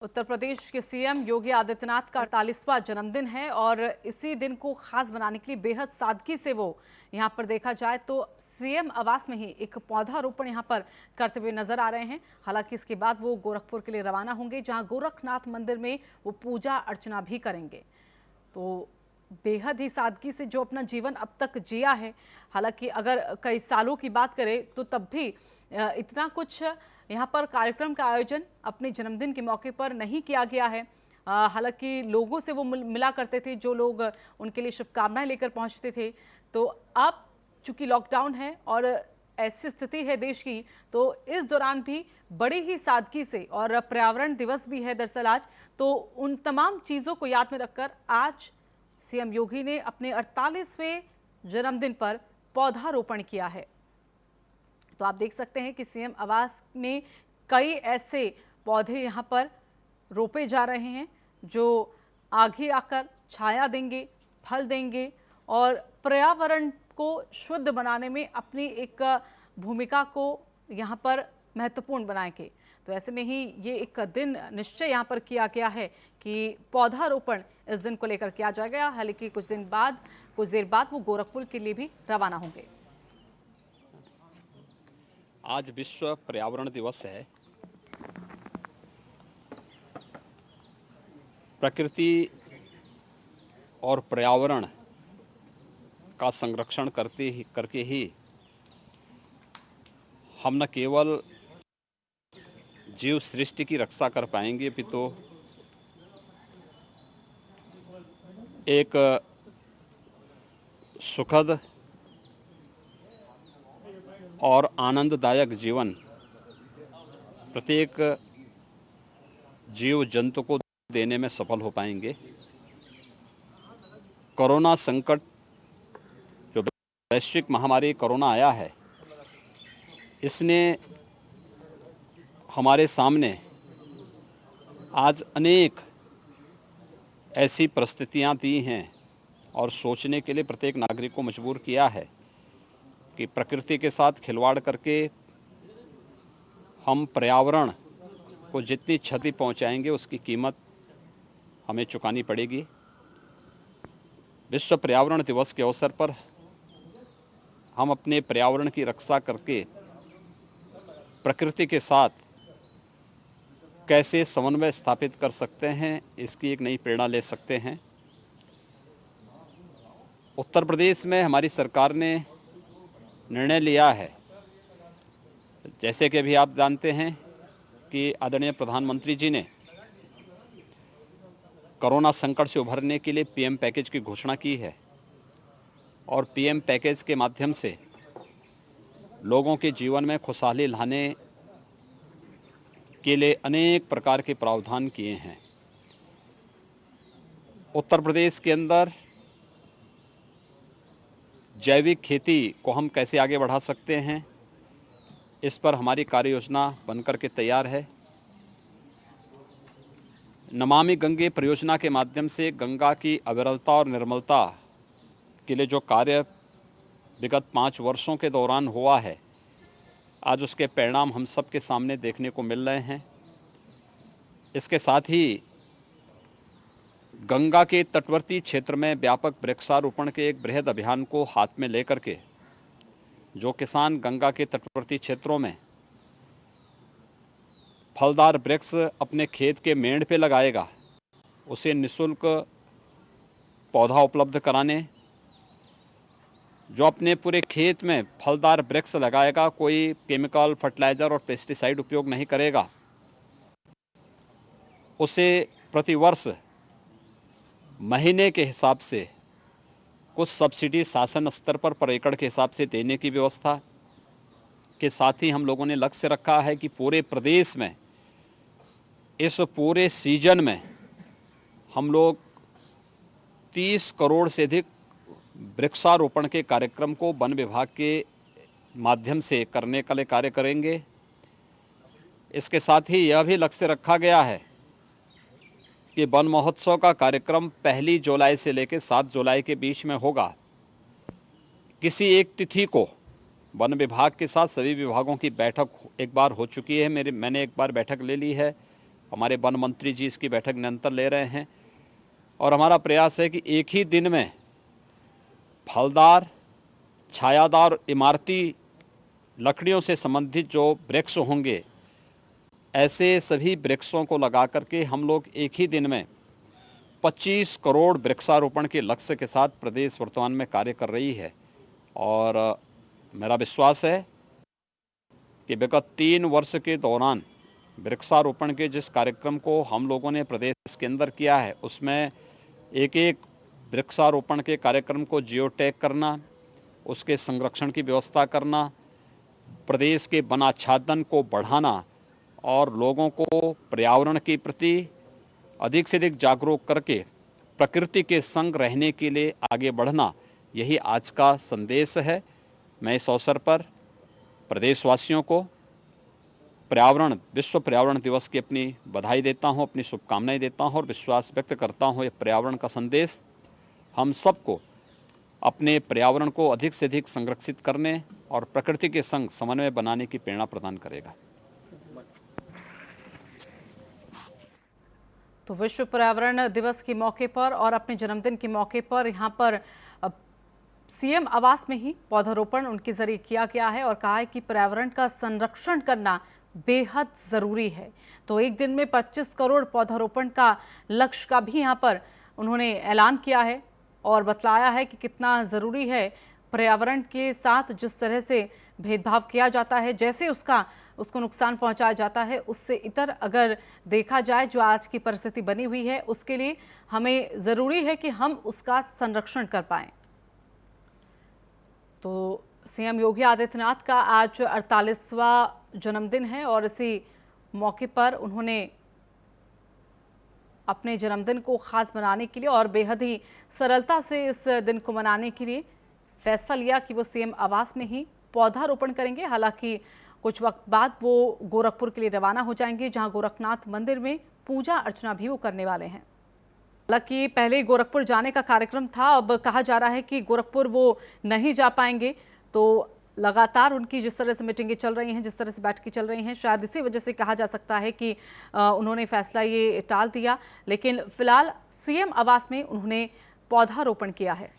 उत्तर प्रदेश के सीएम योगी आदित्यनाथ का 48वां जन्मदिन है और इसी दिन को खास बनाने के लिए बेहद सादगी से वो यहां पर देखा जाए तो सीएम आवास में ही एक पौधारोपण यहां पर करते हुए नजर आ रहे हैं। हालांकि इसके बाद वो गोरखपुर के लिए रवाना होंगे, जहां गोरखनाथ मंदिर में वो पूजा अर्चना भी करेंगे। तो बेहद ही सादगी से जो अपना जीवन अब तक जिया है, हालांकि अगर कई सालों की बात करें तो तब भी इतना कुछ यहाँ पर कार्यक्रम का आयोजन अपने जन्मदिन के मौके पर नहीं किया गया है। हालांकि लोगों से वो मिला करते थे, जो लोग उनके लिए शुभकामनाएं लेकर पहुंचते थे। तो अब चूंकि लॉकडाउन है और ऐसी स्थिति है देश की, तो इस दौरान भी बड़ी ही सादगी से, और पर्यावरण दिवस भी है दरअसल आज, तो उन तमाम चीज़ों को याद में रखकर आज सीएम योगी ने अपने 48वें जन्मदिन पर पौधारोपण किया है। तो आप देख सकते हैं कि सीएम आवास में कई ऐसे पौधे यहां पर रोपे जा रहे हैं जो आगे आकर छाया देंगे, फल देंगे और पर्यावरण को शुद्ध बनाने में अपनी एक भूमिका को यहां पर महत्वपूर्ण बनाएंगे। तो ऐसे में ही ये एक दिन निश्चय यहां पर किया गया है कि पौधारोपण इस दिन को लेकर किया जाएगा। हालांकि कुछ देर बाद वो गोरखपुर के लिए भी रवाना होंगे। आज विश्व पर्यावरण दिवस है। प्रकृति और पर्यावरण का संरक्षण करके ही हम न केवल जीव सृष्टि की रक्षा कर पाएंगे, अपितु एक सुखद और आनंददायक जीवन प्रत्येक जीव जंतु को देने में सफल हो पाएंगे। कोरोना संकट, जो वैश्विक महामारी कोरोना आया है, इसने हमारे सामने आज अनेक ऐसी परिस्थितियां दी हैं और सोचने के लिए प्रत्येक नागरिक को मजबूर किया है कि प्रकृति के साथ खिलवाड़ करके हम पर्यावरण को जितनी क्षति पहुंचाएंगे उसकी कीमत हमें चुकानी पड़ेगी। विश्व पर्यावरण दिवस के अवसर पर हम अपने पर्यावरण की रक्षा करके प्रकृति के साथ कैसे समन्वय स्थापित कर सकते हैं, इसकी एक नई प्रेरणा ले सकते हैं। उत्तर प्रदेश में हमारी सरकार ने निर्णय लिया है, जैसे कि अभी आप जानते हैं कि आदरणीय प्रधानमंत्री जी ने कोरोना संकट से उभरने के लिए पीएम पैकेज की घोषणा की है और पीएम पैकेज के माध्यम से लोगों के जीवन में खुशहाली लाने के लिए अनेक प्रकार के प्रावधान किए हैं। उत्तर प्रदेश के अंदर जैविक खेती को हम कैसे आगे बढ़ा सकते हैं, इस पर हमारी कार्य योजना बनकर के तैयार है। नमामि गंगे परियोजना के माध्यम से गंगा की अविरलता और निर्मलता के लिए जो कार्य विगत 5 वर्षों के दौरान हुआ है, आज उसके परिणाम हम सबके सामने देखने को मिल रहे हैं। इसके साथ ही गंगा के तटवर्ती क्षेत्र में व्यापक वृक्षारोपण के एक बृहद अभियान को हाथ में लेकर के जो किसान गंगा के तटवर्ती क्षेत्रों में फलदार वृक्ष अपने खेत के मेड़ पे लगाएगा, उसे निःशुल्क पौधा उपलब्ध कराने, जो अपने पूरे खेत में फलदार वृक्ष लगाएगा, कोई केमिकल फर्टिलाइजर और पेस्टिसाइड उपयोग नहीं करेगा, उसे प्रतिवर्ष महीने के हिसाब से कुछ सब्सिडी शासन स्तर पर एकड़ के हिसाब से देने की व्यवस्था के साथ ही हम लोगों ने लक्ष्य रखा है कि पूरे प्रदेश में इस पूरे सीजन में हम लोग 30 करोड़ से अधिक वृक्षारोपण के कार्यक्रम को वन विभाग के माध्यम से करने के लिए कार्य करेंगे। इसके साथ ही यह भी लक्ष्य रखा गया है कि वन महोत्सव का कार्यक्रम 1 जुलाई से लेकर 7 जुलाई के बीच में होगा। किसी एक तिथि को वन विभाग के साथ सभी विभागों की बैठक एक बार हो चुकी है, मैंने एक बार बैठक ले ली है। हमारे वन मंत्री जी इसकी बैठक निरंतर ले रहे हैं और हमारा प्रयास है कि एक ही दिन में फलदार, छायादार, इमारती लकड़ियों से संबंधित जो वृक्ष होंगे, ऐसे सभी वृक्षों को लगा करके हम लोग एक ही दिन में 25 करोड़ वृक्षारोपण के लक्ष्य के साथ प्रदेश वर्तमान में कार्य कर रही है। और मेरा विश्वास है कि विगत 3 वर्ष के दौरान वृक्षारोपण के जिस कार्यक्रम को हम लोगों ने प्रदेश के अंदर किया है, उसमें एक एक वृक्षारोपण के कार्यक्रम को जियो टैग करना, उसके संरक्षण की व्यवस्था करना, प्रदेश के वनाच्छादन को बढ़ाना और लोगों को पर्यावरण के प्रति अधिक से अधिक जागरूक करके प्रकृति के संग रहने के लिए आगे बढ़ना, यही आज का संदेश है। मैं इस अवसर पर प्रदेशवासियों को विश्व पर्यावरण दिवस की अपनी बधाई देता हूं, अपनी शुभकामनाएं देता हूं और विश्वास व्यक्त करता हूं ये पर्यावरण का संदेश हम सबको अपने पर्यावरण को अधिक से अधिक संरक्षित करने और प्रकृति के संग समन्वय बनाने की प्रेरणा प्रदान करेगा। तो विश्व पर्यावरण दिवस के मौके पर और अपने जन्मदिन के मौके पर यहाँ पर सीएम आवास में ही पौधारोपण उनके जरिए किया गया है और कहा है कि पर्यावरण का संरक्षण करना बेहद जरूरी है। तो एक दिन में 25 करोड़ पौधारोपण का लक्ष्य का भी यहाँ पर उन्होंने ऐलान किया है और बतलाया है कि कितना जरूरी है पर्यावरण के साथ जिस तरह से भेदभाव किया जाता है, जैसे उसको नुकसान पहुंचाया जाता है, उससे इतर अगर देखा जाए जो आज की परिस्थिति बनी हुई है, उसके लिए हमें ज़रूरी है कि हम उसका संरक्षण कर पाएं। तो सीएम योगी आदित्यनाथ का आज 48वां जन्मदिन है और इसी मौके पर उन्होंने अपने जन्मदिन को खास बनाने के लिए और बेहद ही सरलता से इस दिन को मनाने के लिए फैसला लिया कि वो सीएम आवास में ही पौधारोपण करेंगे। हालांकि कुछ वक्त बाद वो गोरखपुर के लिए रवाना हो जाएंगे, जहां गोरखनाथ मंदिर में पूजा अर्चना भी वो करने वाले हैं। हालांकि पहले गोरखपुर जाने का कार्यक्रम था, अब कहा जा रहा है कि गोरखपुर वो नहीं जा पाएंगे। तो लगातार उनकी जिस तरह से मीटिंगें चल रही हैं, जिस तरह से बैठकें चल रही हैं, शायद इसी वजह से कहा जा सकता है कि उन्होंने फैसला ये टाल दिया। लेकिन फिलहाल सीएम आवास में उन्होंने पौधारोपण किया है।